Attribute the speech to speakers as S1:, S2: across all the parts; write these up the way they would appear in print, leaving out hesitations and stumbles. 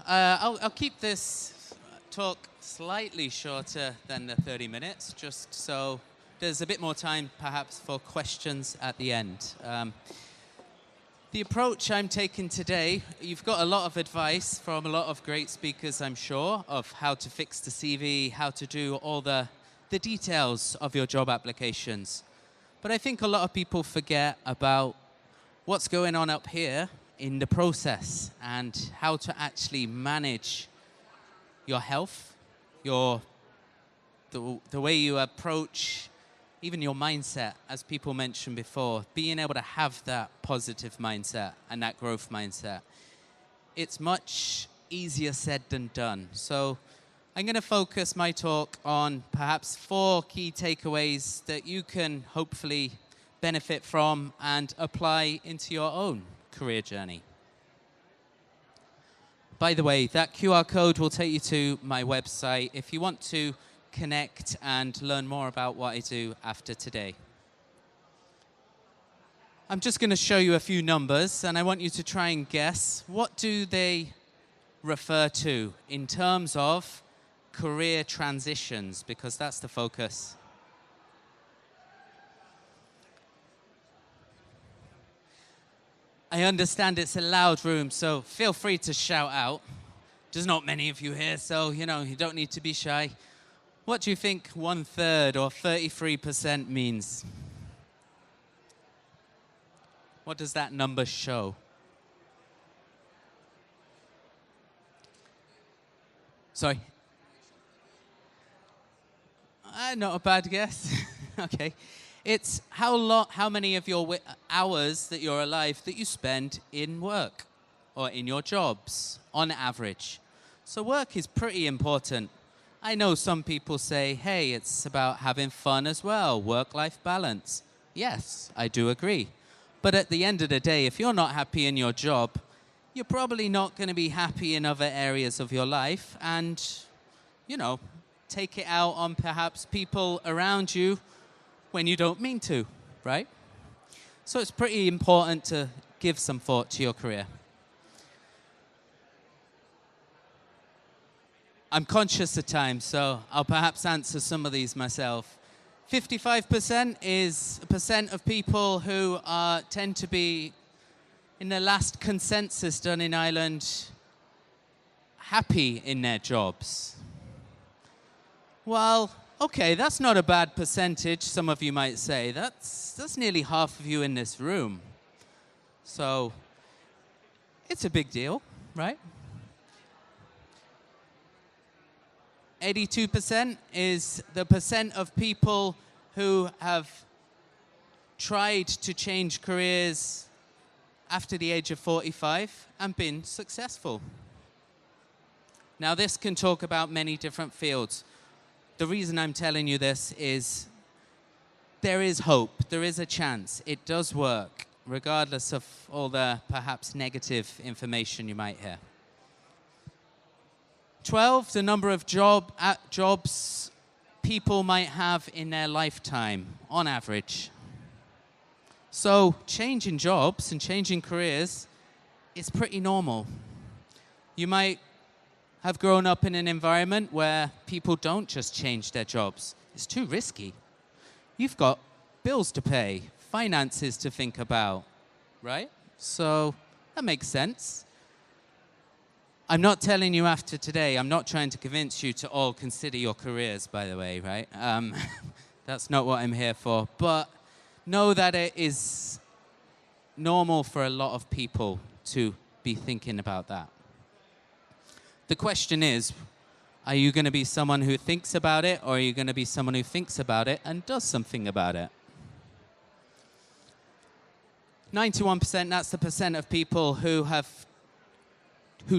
S1: I'll keep this talk slightly shorter than the 30 minutes, just so there's a bit more time perhaps for questions at the end. The approach I'm taking today, you've got a lot of advice from a lot of great speakers, I'm sure, of how to fix the CV, how to do all the details of your job applications. But I think a lot of people forget about what's going on up here in the process and how to actually manage your health, the way you approach, even your mindset, as people mentioned before, being able to have that positive mindset and that growth mindset. It's much easier said than done. So I'm going to focus my talk on perhaps 4 key takeaways that you can hopefully benefit from and apply into your own career journey. By the way, that QR code will take you to my website if you want to connect and learn more about what I do after today. I'm just going to show you a few numbers, and I want you to try and guess, what do they refer to in terms of career transitions, because that's the focus. I understand it's a loud room, so feel free to shout out. There's not many of you here, so you don't need to be shy. What do you think 1/3 or 33% means? What does that number show? Sorry? Not a bad guess. Okay. It's how many of your hours that you're alive that you spend in work or in your jobs on average. So work is pretty important. I know some people say, hey, it's about having fun as well, work-life balance. Yes, I do agree. But at the end of the day, if you're not happy in your job, you're probably not going to be happy in other areas of your life, and, take it out on perhaps people around you when you don't mean to, right? So it's pretty important to give some thought to your career. I'm conscious of time, so I'll perhaps answer some of these myself. 55% is a percent of people who tend to be, in the last consensus done in Ireland, happy in their jobs. Well, okay, that's not a bad percentage, some of you might say. That's nearly half of you in this room. So it's a big deal, right? 82% is the percent of people who have tried to change careers after the age of 45 and been successful. Now, this can talk about many different fields. The reason I'm telling you this is there is hope, there is a chance, it does work, regardless of all the perhaps negative information you might hear. 12, the number of jobs people might have in their lifetime, on average. So changing jobs and changing careers is pretty normal. You might have grown up in an environment where people don't just change their jobs. It's too risky. You've got bills to pay, finances to think about, right? So that makes sense. I'm not telling you after today, I'm not trying to convince you to all consider your careers, by the way, right? That's not what I'm here for. But know that it is normal for a lot of people to be thinking about that. The question is, are you going to be someone who thinks about it, or are you going to be someone who thinks about it and does something about it? 91%, that's the percent of people who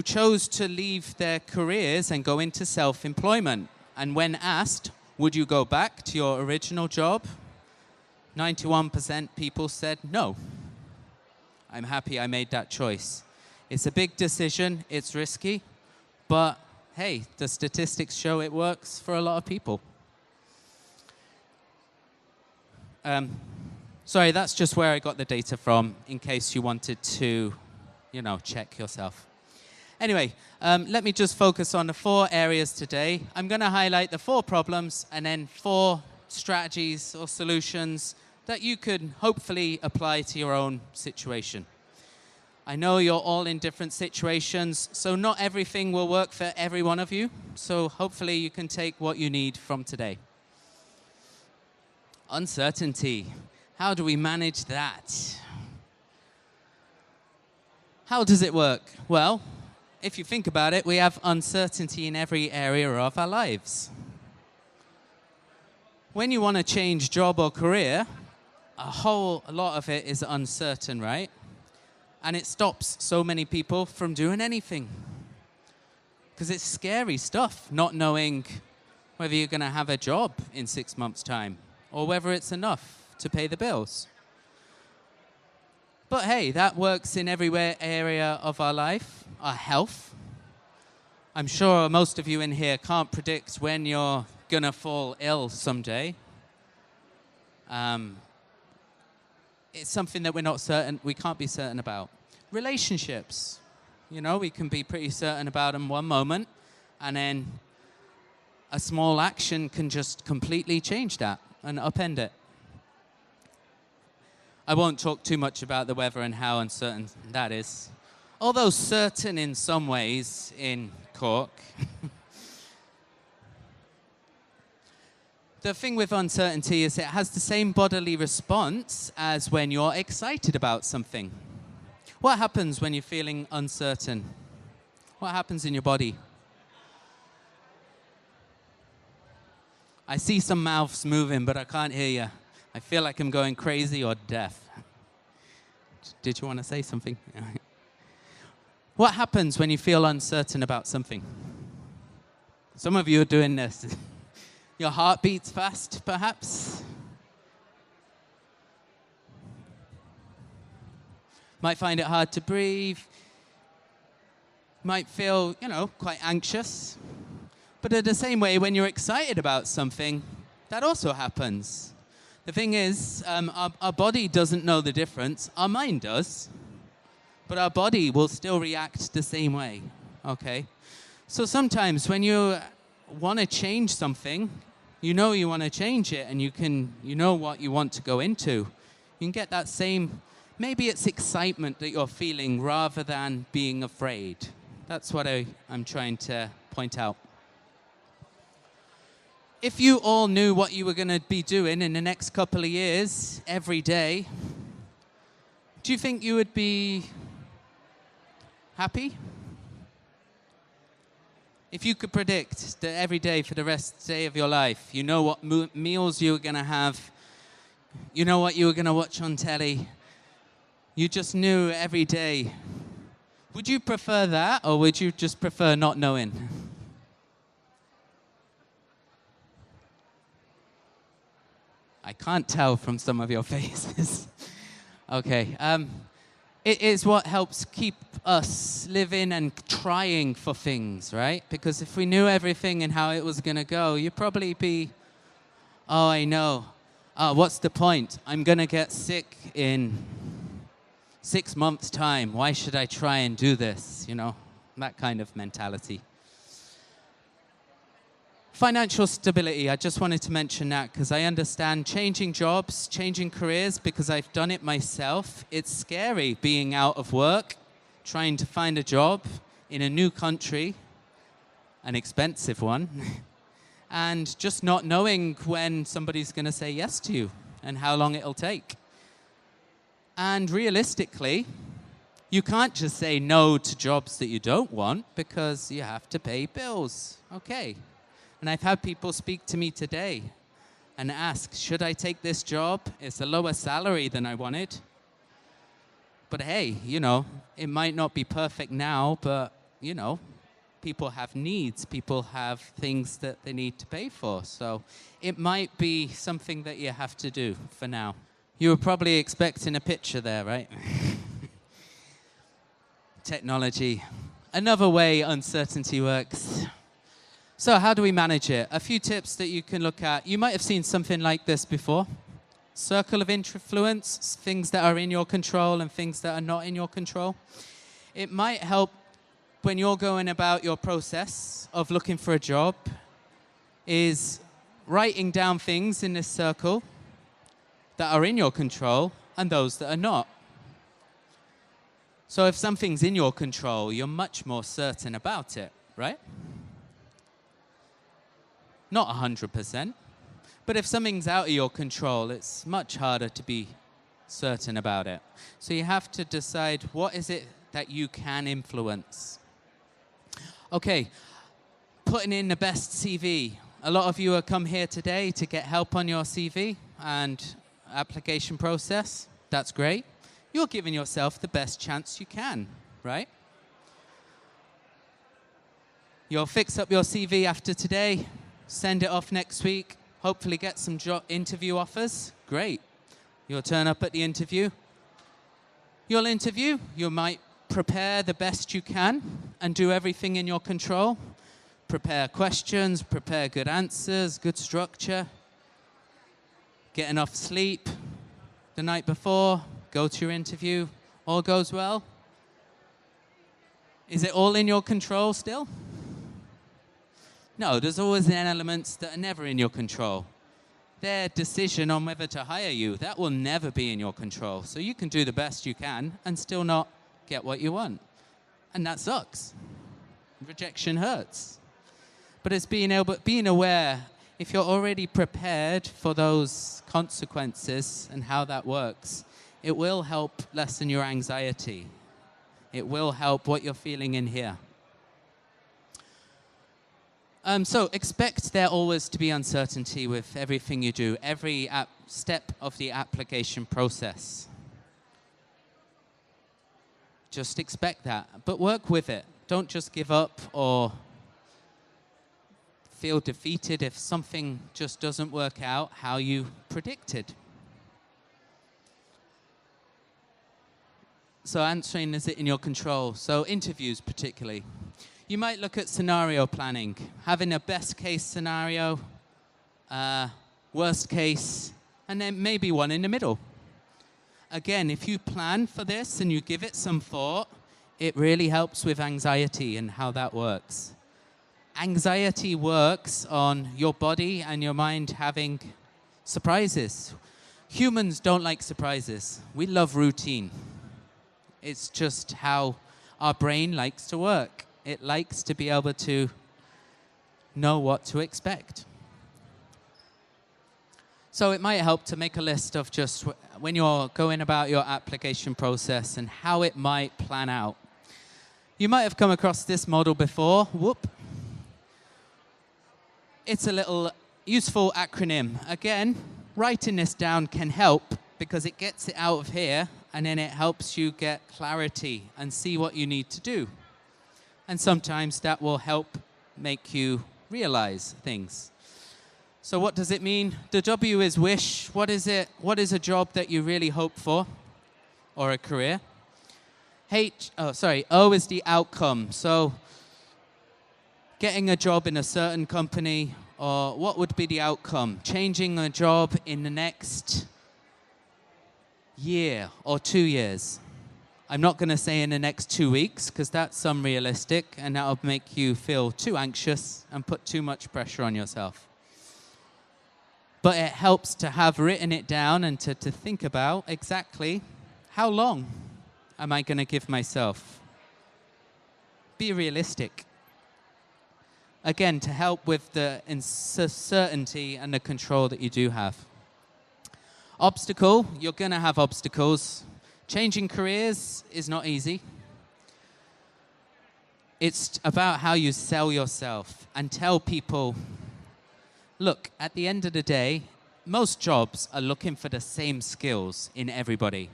S1: chose to leave their careers and go into self-employment. And when asked, would you go back to your original job? 91% people said no. I'm happy I made that choice. It's a big decision, it's risky, but hey, the statistics show it works for a lot of people. Sorry, that's just where I got the data from, in case you wanted to, check yourself. Anyway, let me just focus on the 4 areas today. I'm going to highlight the 4 problems and then 4 strategies or solutions that you could hopefully apply to your own situation. I know you're all in different situations, so not everything will work for every one of you. So hopefully you can take what you need from today. Uncertainty. How do we manage that? How does it work? Well, if you think about it, we have uncertainty in every area of our lives. When you want to change job or career, a lot of it is uncertain, right? And it stops so many people from doing anything. Because it's scary stuff, not knowing whether you're going to have a job in 6 months' time or whether it's enough to pay the bills. But hey, that works in every area of our life, our health. I'm sure most of you in here can't predict when you're going to fall ill someday. It's something that we can't be certain about. Relationships, we can be pretty certain about them one moment, and then a small action can just completely change that and upend it. I won't talk too much about the weather and how uncertain that is, although certain in some ways in Cork. The thing with uncertainty is it has the same bodily response as when you're excited about something. What happens when you're feeling uncertain? What happens in your body? I see some mouths moving, but I can't hear you. I feel like I'm going crazy or deaf. Did you want to say something? What happens when you feel uncertain about something? Some of you are doing this. Your heart beats fast, perhaps. Might find it hard to breathe. Might feel, quite anxious. But in the same way, when you're excited about something, that also happens. The thing is, our body doesn't know the difference. Our mind does. But our body will still react the same way, okay? So sometimes when you want to change something, you want to change it, and you know what you want to go into. You can get that same, maybe it's excitement that you're feeling rather than being afraid. That's what I'm trying to point out. If you all knew what you were going to be doing in the next couple of years, every day, do you think you would be happy? If you could predict that every day for the rest of the day of your life, you know what meals you were going to have, you know what you were going to watch on telly, you just knew every day, would you prefer that, or would you just prefer not knowing? I can't tell from some of your faces. Okay. It is what helps keep us living and trying for things, right? Because if we knew everything and how it was going to go, you'd probably be, oh, I know. Oh, what's the point? I'm going to get sick in 6 months' time. Why should I try and do this? That kind of mentality. Financial stability, I just wanted to mention that because I understand changing jobs, changing careers, because I've done it myself. It's scary being out of work, trying to find a job in a new country, an expensive one, and just not knowing when somebody's going to say yes to you and how long it'll take. And realistically, you can't just say no to jobs that you don't want because you have to pay bills. Okay. And I've had people speak to me today and ask, should I take this job? It's a lower salary than I wanted. But hey, it might not be perfect now, but, people have needs. People have things that they need to pay for. So it might be something that you have to do for now. You were probably expecting a picture there, right? Technology. Another way uncertainty works. So how do we manage it? A few tips that you can look at. You might have seen something like this before. Circle of influence, things that are in your control and things that are not in your control. It might help when you're going about your process of looking for a job is writing down things in this circle that are in your control and those that are not. So if something's in your control, you're much more certain about it, right? Not 100%. But if something's out of your control, it's much harder to be certain about it. So you have to decide, what is it that you can influence? Okay, putting in the best CV. A lot of you have come here today to get help on your CV and application process. That's great. You're giving yourself the best chance you can, right? You'll fix up your CV after today, send it off next week, hopefully get some interview offers. Great. You'll turn up at the interview. You'll interview. You might prepare the best you can and do everything in your control. Prepare questions, prepare good answers, good structure. Get enough sleep the night before, go to your interview. All goes well. Is it all in your control still? No, there's always elements that are never in your control. Their decision on whether to hire you, that will never be in your control. So you can do the best you can and still not get what you want. And that sucks. Rejection hurts. But it's being aware, if you're already prepared for those consequences and how that works, it will help lessen your anxiety. It will help what you're feeling in here. So expect there always to be uncertainty with everything you do, every step of the application process. Just expect that, but work with it. Don't just give up or feel defeated if something just doesn't work out how you predicted. So answering, is it in your control? So interviews particularly. You might look at scenario planning, having a best case scenario, worst case, and then maybe one in the middle. Again, if you plan for this and you give it some thought, it really helps with anxiety and how that works. Anxiety works on your body and your mind having surprises. Humans don't like surprises. We love routine. It's just how our brain likes to work. It likes to be able to know what to expect. So it might help to make a list of just when you're going about your application process and how it might plan out. You might have come across this model before. Whoop. It's a little useful acronym. Again, writing this down can help because it gets it out of here and then it helps you get clarity and see what you need to do. And sometimes that will help make you realize things. So what does it mean? The W is wish. What is it? What is a job that you really hope for? Or a career? O is the outcome. So getting a job in a certain company, or what would be the outcome? Changing a job in the next year or 2 years. I'm not going to say in the next 2 weeks, because that's unrealistic, and that'll make you feel too anxious and put too much pressure on yourself. But it helps to have written it down and to think about exactly how long am I going to give myself. Be realistic. Again, to help with the uncertainty and the control that you do have. Obstacle, you're going to have obstacles. Changing careers is not easy. It's about how you sell yourself and tell people, look, at the end of the day, most jobs are looking for the same skills in everybody.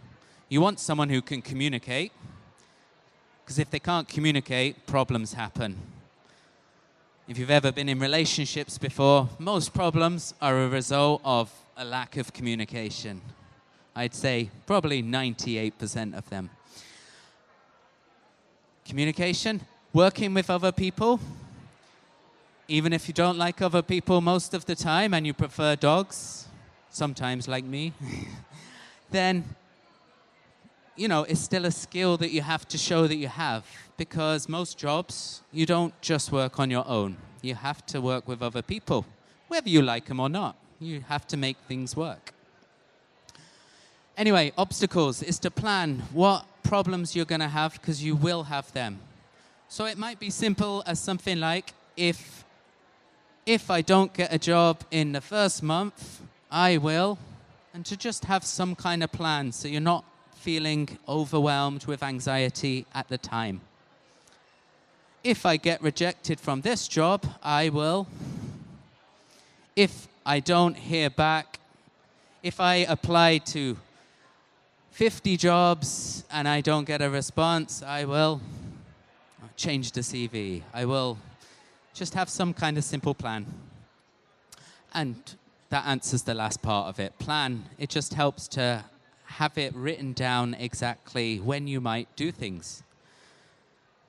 S1: You want someone who can communicate, because if they can't communicate, problems happen. If you've ever been in relationships before, most problems are a result of a lack of communication. I'd say probably 98% of them. Communication, working with other people, even if you don't like other people most of the time and you prefer dogs, sometimes like me, then, you know, it's still a skill that you have to show that you have. because most jobs, you don't just work on your own. You have to work with other people, whether you like them or not. You have to make things work. Anyway, obstacles is to plan what problems you're going to have, because you will have them. So it might be simple as something like, if I don't get a job in the first month, I will. And to just have some kind of plan so you're not feeling overwhelmed with anxiety at the time. If I get rejected from this job, I will. If I don't hear back, if I apply to 50 jobs and I don't get a response, I will change the CV. I will just have some kind of simple plan. And that answers the last part of it. Plan, it just helps to have it written down exactly when you might do things.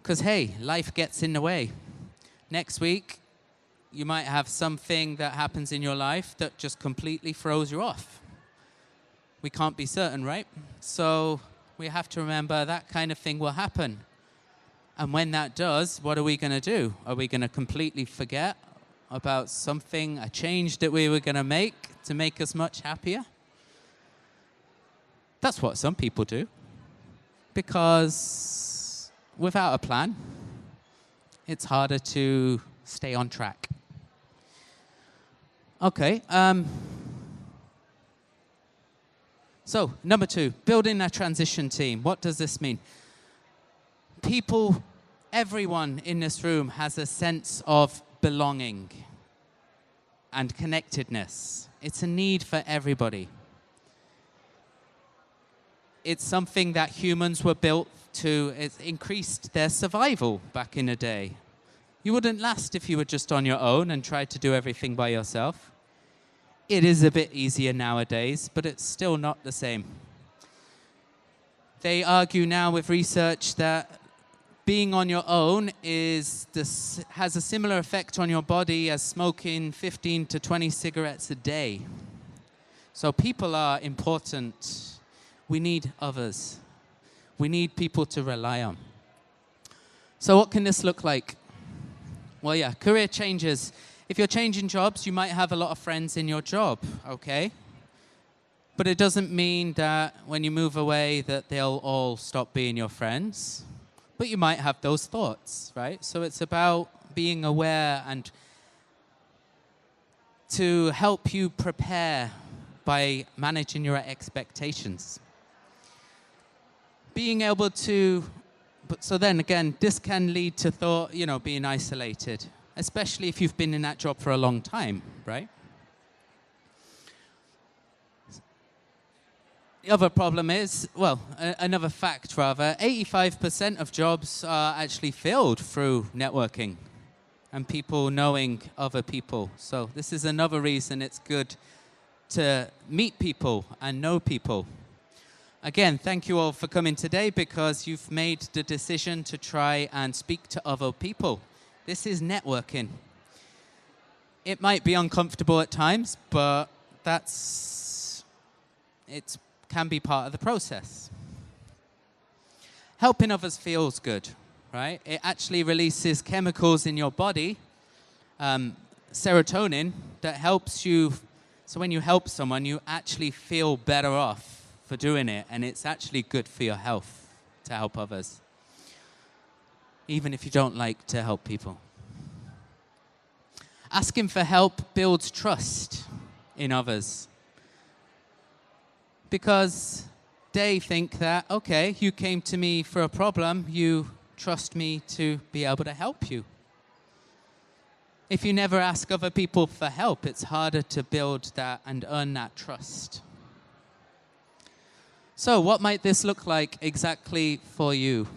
S1: Because, hey, life gets in the way. Next week, you might have something that happens in your life that just completely throws you off. We can't be certain, right? So we have to remember that kind of thing will happen. And when that does, what are we going to do? Are we going to completely forget about something, a change that we were going to make us much happier? That's what some people do. Because without a plan, it's harder to stay on track. Okay. So, number 2, building a transition team. What does this mean? People, everyone in this room has a sense of belonging and connectedness. It's a need for everybody. It's something that humans were built to. It's increased their survival back in the day. You wouldn't last if you were just on your own and tried to do everything by yourself. It is a bit easier nowadays, but it's still not the same. They argue now with research that being on your own has a similar effect on your body as smoking 15 to 20 cigarettes a day. So people are important. We need others. We need people to rely on. So what can this look like? Well, yeah, career changes. If you're changing jobs, you might have a lot of friends in your job, okay? But it doesn't mean that when you move away that they'll all stop being your friends. But you might have those thoughts, right? So it's about being aware and to help you prepare by managing your expectations. Being able to, so then again, this can lead to thought, being isolated, especially if you've been in that job for a long time, right? The other problem is, another fact rather, 85% of jobs are actually filled through networking and people knowing other people. So this is another reason it's good to meet people and know people. Again, thank you all for coming today because you've made the decision to try and speak to other people. This is networking. It might be uncomfortable at times, but it can be part of the process. Helping others feels good, right? It actually releases chemicals in your body, serotonin, that helps you. So when you help someone, you actually feel better off for doing it, and it's actually good for your health to help others, even if you don't like to help people. Asking for help builds trust in others because they think that, okay, you came to me for a problem, you trust me to be able to help you. If you never ask other people for help, it's harder to build that and earn that trust. So what might this look like exactly for you?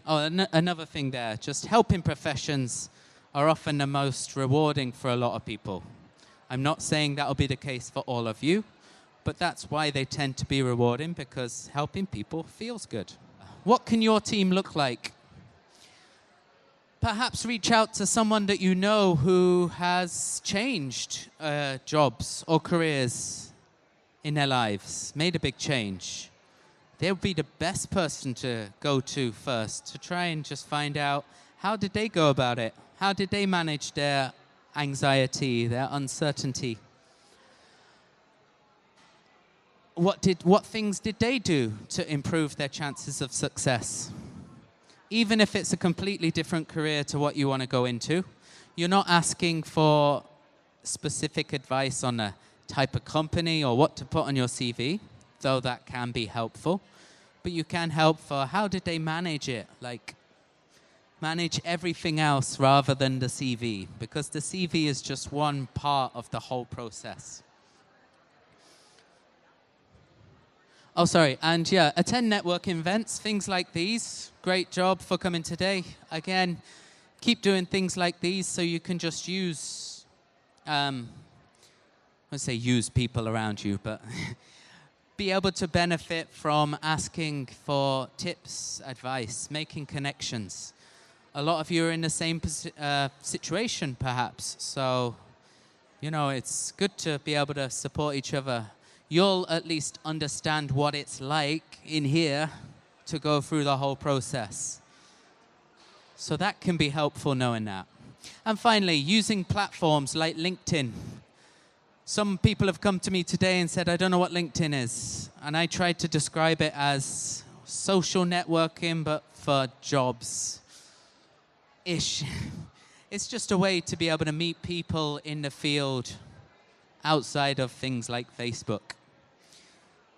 S1: Oh, another thing there, just helping professions are often the most rewarding for a lot of people. I'm not saying that'll be the case for all of you, but that's why they tend to be rewarding, because helping people feels good. What can your team look like? Perhaps reach out to someone that you know who has changed jobs or careers in their lives, made a big change. they'll be the best person to go to first to try and just find out how did they go about it? How did they manage their anxiety, their uncertainty? What things did they do to improve their chances of success? Even if it's a completely different career to what you want to go into, you're not asking for specific advice on a type of company or what to put on your CV, though that can be helpful. But you can help for how did they manage it, like manage everything else rather than the CV, because the CV is just one part of the whole process. Oh, sorry, and yeah, attend networking events, things like these. Great job for coming today. Again, keep doing things like these so you can just use, I won't say use people around you, but be able to benefit from asking for tips, advice, making connections. A lot of you are in the same situation, perhaps, so, you know, it's good to be able to support each other. You'll at least understand what it's like in here to go through the whole process. So that can be helpful knowing that. And finally, using platforms like LinkedIn. Some people have come to me today and said, I don't know what LinkedIn is. And I tried to describe it as social networking, but for jobs-ish. It's just a way to be able to meet people in the field outside of things like Facebook.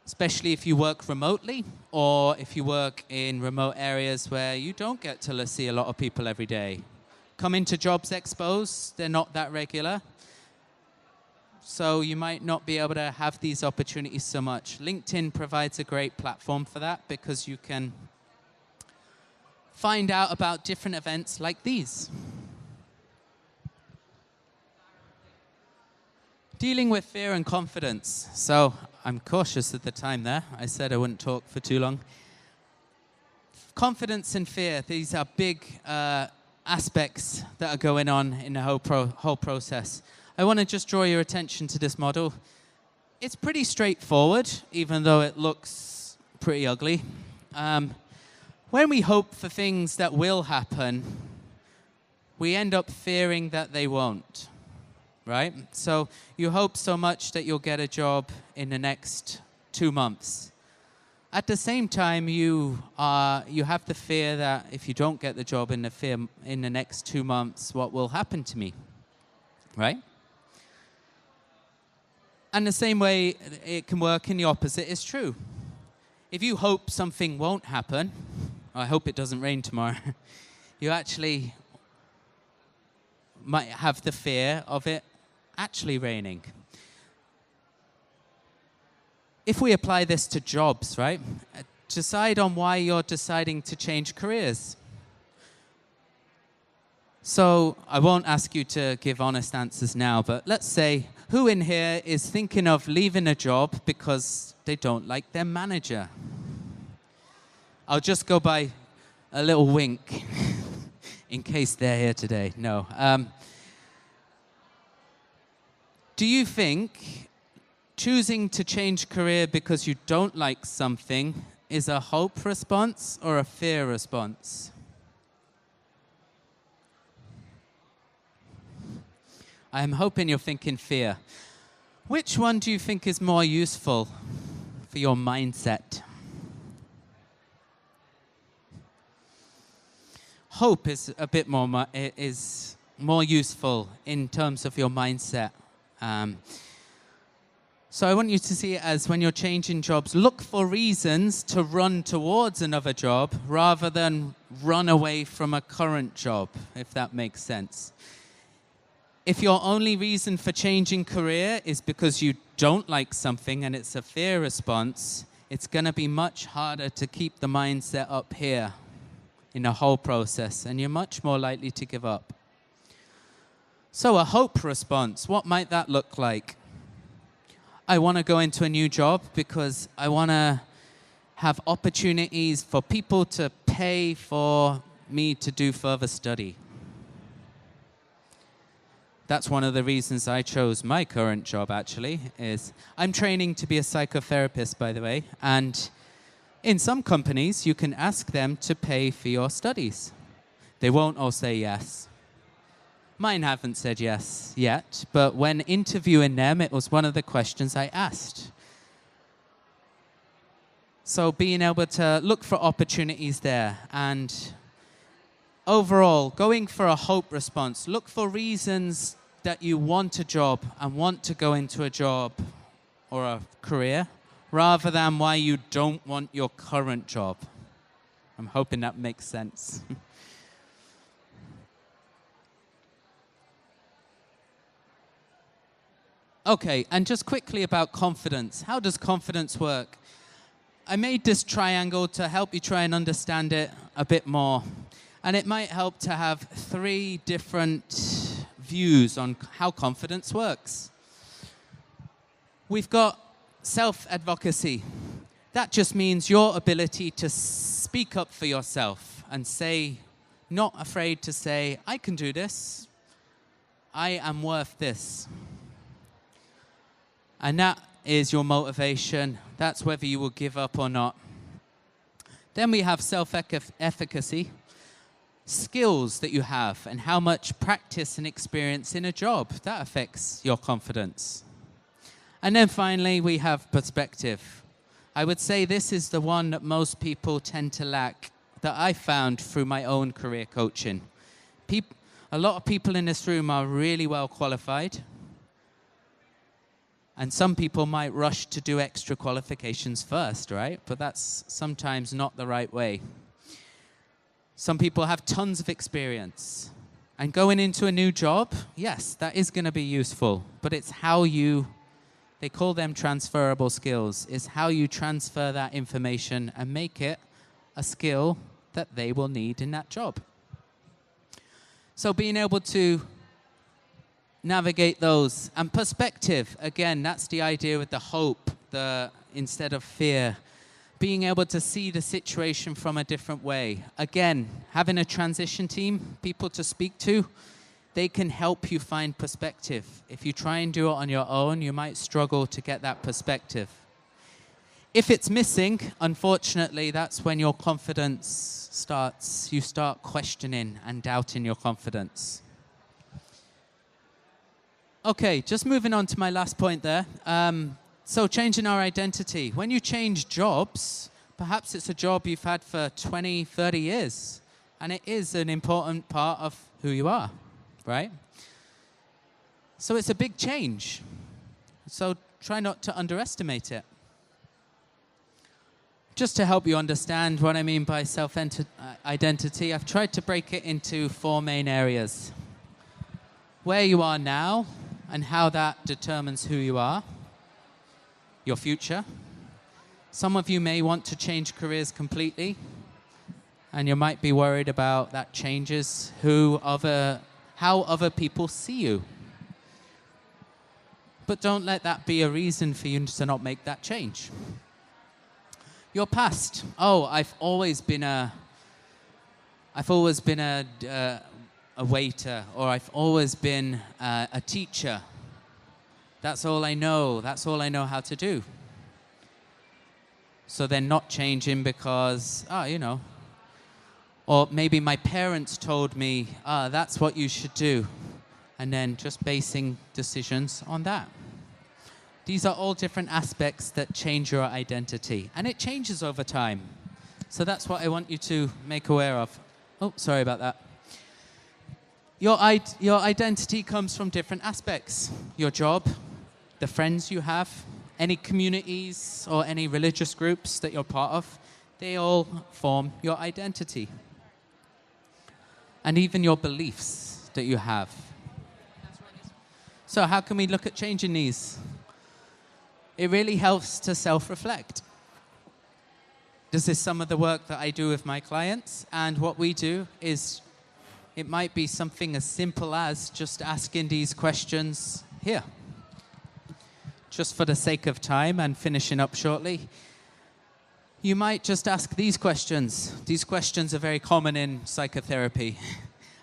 S1: Especially if you work remotely or if you work in remote areas where you don't get to see a lot of people every day. Come into Jobs Expos, they're not that regular. So you might not be able to have these opportunities so much. LinkedIn provides a great platform for that because you can find out about different events like these. Dealing with fear and confidence. So I'm cautious of the time there. I said I wouldn't talk for too long. Confidence and fear, these are big aspects that are going on in the whole process. I want to just draw your attention to this model. It's pretty straightforward, even though it looks pretty ugly. When we hope for things that will happen, we end up fearing that they won't. Right? So you hope so much that you'll get a job in the next 2 months. At the same time, you have the fear that if you don't get the job in the next 2 months, what will happen to me? Right? And the same way it can work in the opposite is true. If you hope something won't happen, I hope it doesn't rain tomorrow, you actually might have the fear of it actually raining. If we apply this to jobs, right? Decide on why you're deciding to change careers. So I won't ask you to give honest answers now, but let's say, who in here is thinking of leaving a job because they don't like their manager? I'll just go by a little wink in case they're here today. No. Do you think choosing to change career because you don't like something is a hope response or a fear response? I'm hoping you're thinking fear. Which one do you think is more useful for your mindset? Hope is a bit more useful in terms of your mindset. So I want you to see it as when you're changing jobs, look for reasons to run towards another job rather than run away from a current job, if that makes sense. If your only reason for changing career is because you don't like something and it's a fear response, it's going to be much harder to keep the mindset up here in the whole process, and you're much more likely to give up. So a hope response, what might that look like? I want to go into a new job because I want to have opportunities for people to pay for me to do further study. That's one of the reasons I chose my current job, actually, is I'm training to be a psychotherapist, by the way, and In some companies, you can ask them to pay for your studies. They won't all say yes. Mine haven't said yes yet, but when interviewing them, it was one of the questions I asked. So being able to look for opportunities there, and overall, going for a hope response. Look for reasons that you want a job and want to go into a job or a career, rather than why you don't want your current job. I'm hoping that makes sense. Okay, and just quickly about confidence. How does confidence work? I made this triangle to help you try and understand it a bit more. And it might help to have 3 different views on how confidence works. We've got self-advocacy. That just means your ability to speak up for yourself and say, not afraid to say, I can do this. I am worth this. And that is your motivation. That's whether you will give up or not. Then we have self-efficacy. Skills that you have and how much practice and experience in a job. That affects your confidence. And then finally, we have perspective. I would say this is the one that most people tend to lack, that I found through my own career coaching. A lot of people in this room are really well qualified. And some people might rush to do extra qualifications first, right? But that's sometimes not the right way. Some people have tons of experience. And going into a new job, yes, that is going to be useful. But it's how they call them transferable skills, is how you transfer that information and make it a skill that they will need in that job. So being able to navigate those. And perspective, again, that's the idea with the hope, instead of fear. Being able to see the situation from a different way. Again, having a transition team, people to speak to, they can help you find perspective. If you try and do it on your own, you might struggle to get that perspective. If it's missing, unfortunately, that's when your confidence starts. You start questioning and doubting your confidence. Okay, just moving on to my last point there. So changing our identity. When you change jobs, perhaps it's a job you've had for 20, 30 years, and it is an important part of who you are, right? So it's a big change. So try not to underestimate it. Just to help you understand what I mean by self-identity, I've tried to break it into 4 main areas. Where you are now, and how that determines who you are, your future. Some of you may want to change careers completely, and you might be worried about that changes how other people see you. But don't let that be a reason for you to not make that change. Your past. Oh, I've always been a waiter, or I've always been a teacher. That's all I know. That's all I know how to do. So they're not changing because, or maybe my parents told me, that's what you should do. And then just basing decisions on that. These are all different aspects that change your identity. And it changes over time. So that's what I want you to make aware of. Oh, sorry about that. Your identity comes from different aspects. Your job, the friends you have, any communities or any religious groups that you're part of, they all form your identity. And even your beliefs that you have. So how can we look at changing these? It really helps to self-reflect. This is some of the work that I do with my clients, and what we do is, it might be something as simple as just asking these questions here. Just for the sake of time and finishing up shortly, you might just ask these questions. These questions are very common in psychotherapy,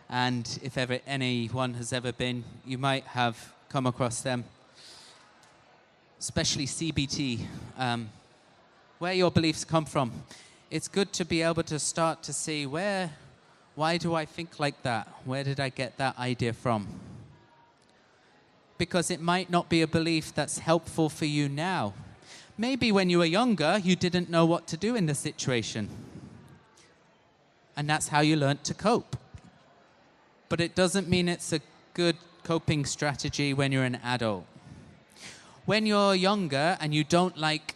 S1: and if ever anyone has ever been, you might have come across them. Especially CBT. where your beliefs come from. It's good to be able to start to see why do I think like that? Where did I get that idea from? Because it might not be a belief that's helpful for you now. Maybe when you were younger, you didn't know what to do in the situation. And that's how you learned to cope. But it doesn't mean it's a good coping strategy when you're an adult. When you're younger and you don't like,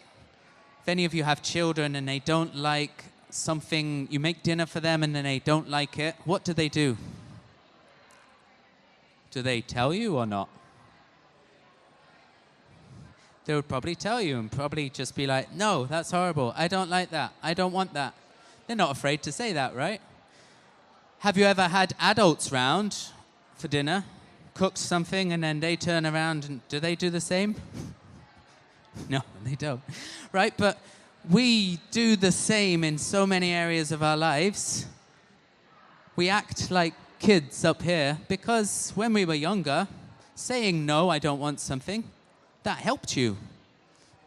S1: if any of you have children and they don't like something, you make dinner for them and then they don't like it, what do? Do they tell you or not? They would probably tell you and probably just be like, no, that's horrible. I don't like that. I don't want that. They're not afraid to say that, right? Have you ever had adults round for dinner, cooked something, and then they turn around and do they do the same? No, they don't. Right? But we do the same in so many areas of our lives. We act like kids up here because when we were younger, saying no, I don't want something, that helped you.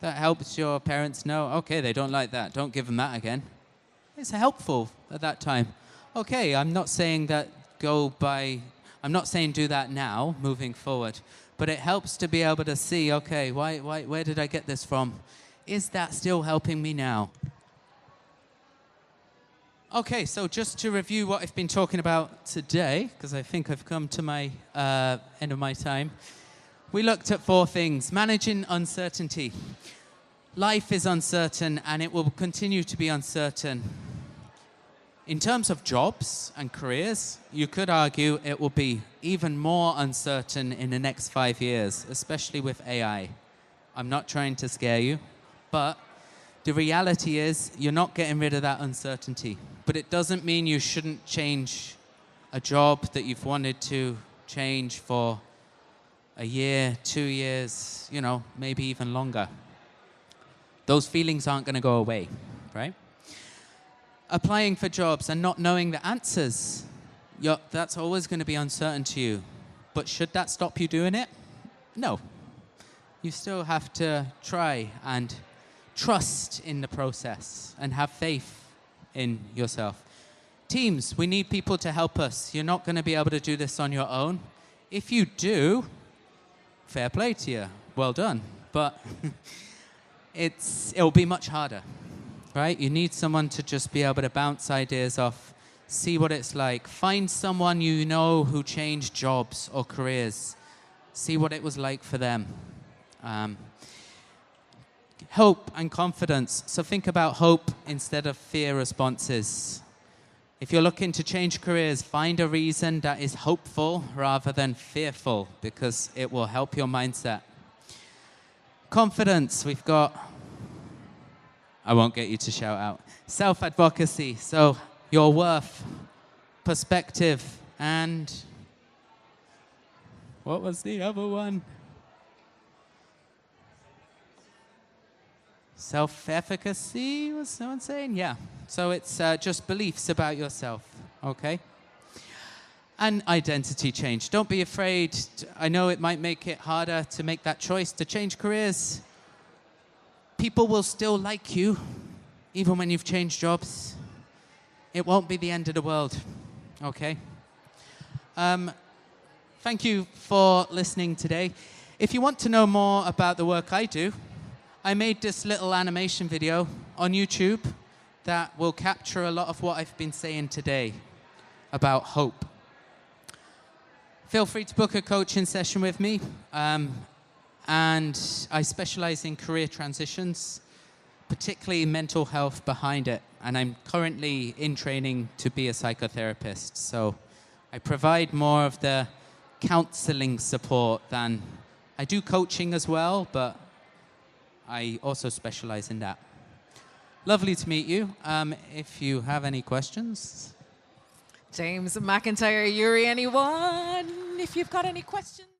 S1: That helps your parents know, okay, they don't like that. Don't give them that again. It's helpful at that time. Okay, I'm not saying that I'm not saying do that now, moving forward. But it helps to be able to see, okay, where did I get this from? Is that still helping me now? Okay, so just to review what I've been talking about today, because I think I've come to my end of my time. We looked at 4 things. Managing uncertainty. Life is uncertain and it will continue to be uncertain. In terms of jobs and careers, you could argue it will be even more uncertain in the next 5 years, especially with AI. I'm not trying to scare you, but the reality is you're not getting rid of that uncertainty. But it doesn't mean you shouldn't change a job that you've wanted to change for a year, 2 years, maybe even longer. Those feelings aren't going to go away, right? Applying for jobs and not knowing the answers, that's always going to be uncertain to you. But should that stop you doing it? No. You still have to try and trust in the process and have faith in yourself. Teams, we need people to help us. You're not going to be able to do this on your own. If you do, fair play to you. Well done. But it'll be much harder, right? You need someone to just be able to bounce ideas off, see what it's like. Find someone you know who changed jobs or careers. See what it was like for them. Hope and confidence. So think about hope instead of fear responses. If you're looking to change careers, find a reason that is hopeful rather than fearful, because it will help your mindset. Confidence, we've got, I won't get you to shout out. Self-advocacy, so your worth, perspective, and what was the other one? Self-efficacy, was someone saying? Yeah. So it's just beliefs about yourself, okay? And identity change. Don't be afraid. I know it might make it harder to make that choice to change careers. People will still like you, even when you've changed jobs. It won't be the end of the world, okay? Thank you for listening today. If you want to know more about the work I do, I made this little animation video on YouTube that will capture a lot of what I've been saying today about hope. Feel free to book a coaching session with me. And I specialize in career transitions, particularly mental health behind it. And I'm currently in training to be a psychotherapist. So I provide more of the counseling support than I do coaching as well, but I also specialize in that. Lovely to meet you. If you have any questions.
S2: James McIntyre-Ure, anyone? If you've got any questions.